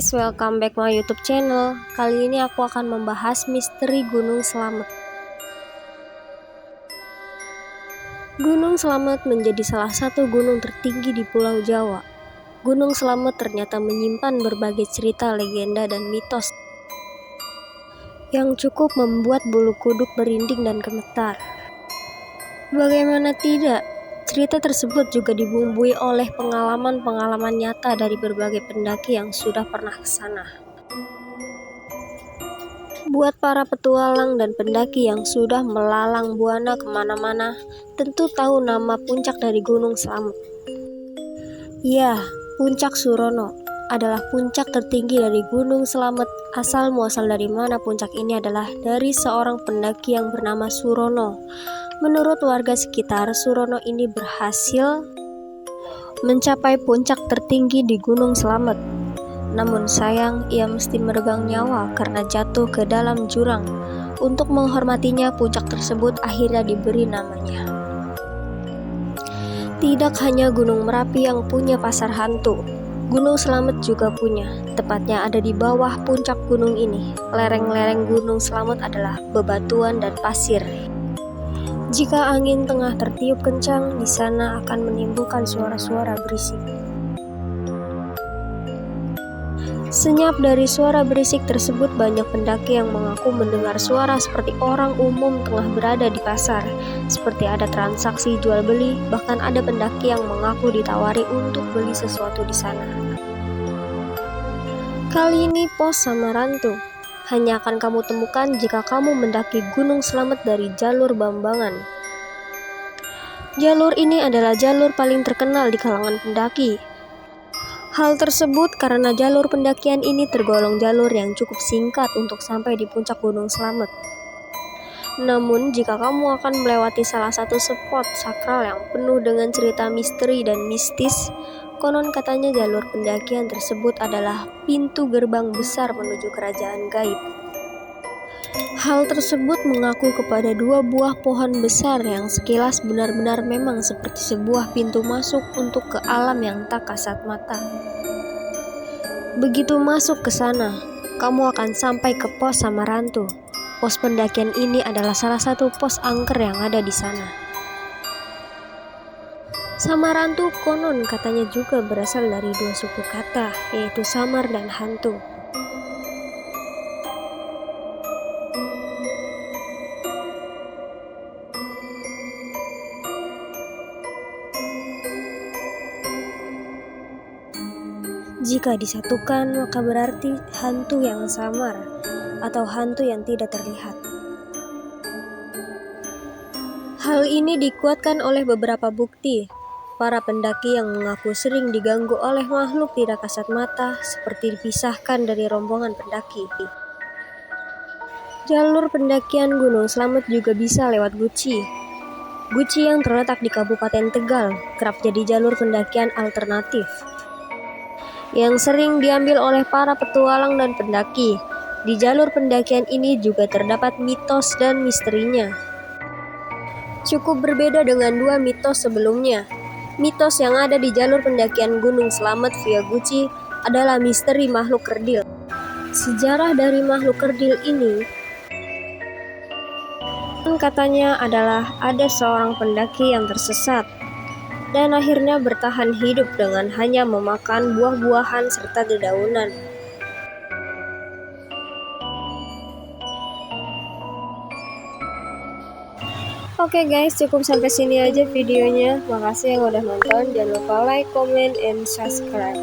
guys, welcome back my YouTube channel. Kali ini aku akan membahas misteri Gunung Slamet. Gunung Slamet menjadi salah satu gunung tertinggi di Pulau Jawa. Gunung Slamet ternyata menyimpan berbagai cerita, legenda, dan mitos yang cukup membuat bulu kuduk merinding dan gemetar. Bagaimana tidak? Cerita tersebut juga dibumbui oleh pengalaman-pengalaman nyata dari berbagai pendaki yang sudah pernah ke sana. Buat para petualang dan pendaki yang sudah melalang buana kemana-mana, tentu tahu nama puncak dari Gunung Slamet. Ya, Puncak Surono adalah puncak tertinggi dari Gunung Slamet. Asal muasal dari mana puncak ini adalah dari seorang pendaki yang bernama Surono. Menurut warga sekitar, Surono ini berhasil mencapai puncak tertinggi di Gunung Slamet. Namun sayang, ia mesti meregang nyawa karena jatuh ke dalam jurang. Untuk menghormatinya, puncak tersebut akhirnya diberi namanya. Tidak hanya Gunung Merapi yang punya pasar hantu, Gunung Slamet juga punya, tepatnya ada di bawah puncak gunung ini. Lereng-lereng Gunung Slamet adalah bebatuan dan pasir. Jika angin tengah tertiup kencang, di sana akan menimbulkan suara-suara berisik. Senyap dari suara berisik tersebut, banyak pendaki yang mengaku mendengar suara seperti orang umum tengah berada di pasar, seperti ada transaksi jual beli, bahkan ada pendaki yang mengaku ditawari untuk beli sesuatu di sana. Kali ini pos Samarantu hanya akan kamu temukan jika kamu mendaki Gunung Slamet dari jalur Bambangan. Jalur ini adalah jalur paling terkenal di kalangan pendaki. Hal tersebut karena jalur pendakian ini tergolong jalur yang cukup singkat untuk sampai di puncak Gunung Slamet. Namun, jika kamu akan melewati salah satu spot sakral yang penuh dengan cerita misteri dan mistis, konon katanya jalur pendakian tersebut adalah pintu gerbang besar menuju kerajaan gaib. Hal tersebut mengaku kepada dua buah pohon besar yang sekilas benar-benar memang seperti sebuah pintu masuk untuk ke alam yang tak kasat mata. Begitu masuk ke sana, kamu akan sampai ke pos Samarantu. Pos pendakian ini adalah salah satu pos angker yang ada di sana. Samarantu konon katanya juga berasal dari dua suku kata, yaitu samar dan hantu. Jika disatukan, maka berarti hantu yang samar atau hantu yang tidak terlihat. Hal ini dikuatkan oleh beberapa bukti. Para pendaki yang mengaku sering diganggu oleh makhluk tidak kasat mata, seperti dipisahkan dari rombongan pendaki. Jalur pendakian Gunung Slamet juga bisa lewat Guci. Guci yang terletak di Kabupaten Tegal kerap jadi jalur pendakian alternatif yang sering diambil oleh para petualang dan pendaki. Di jalur pendakian ini juga terdapat mitos dan misterinya. Cukup berbeda dengan dua mitos sebelumnya. Mitos yang ada di jalur pendakian Gunung Slamet via Guci adalah misteri makhluk kerdil. Sejarah dari makhluk kerdil ini katanya adalah ada seorang pendaki yang tersesat dan akhirnya bertahan hidup dengan hanya memakan buah-buahan serta dedaunan. Oke guys, cukup sampai sini aja videonya. Makasih yang udah nonton. Jangan lupa like, comment, and subscribe.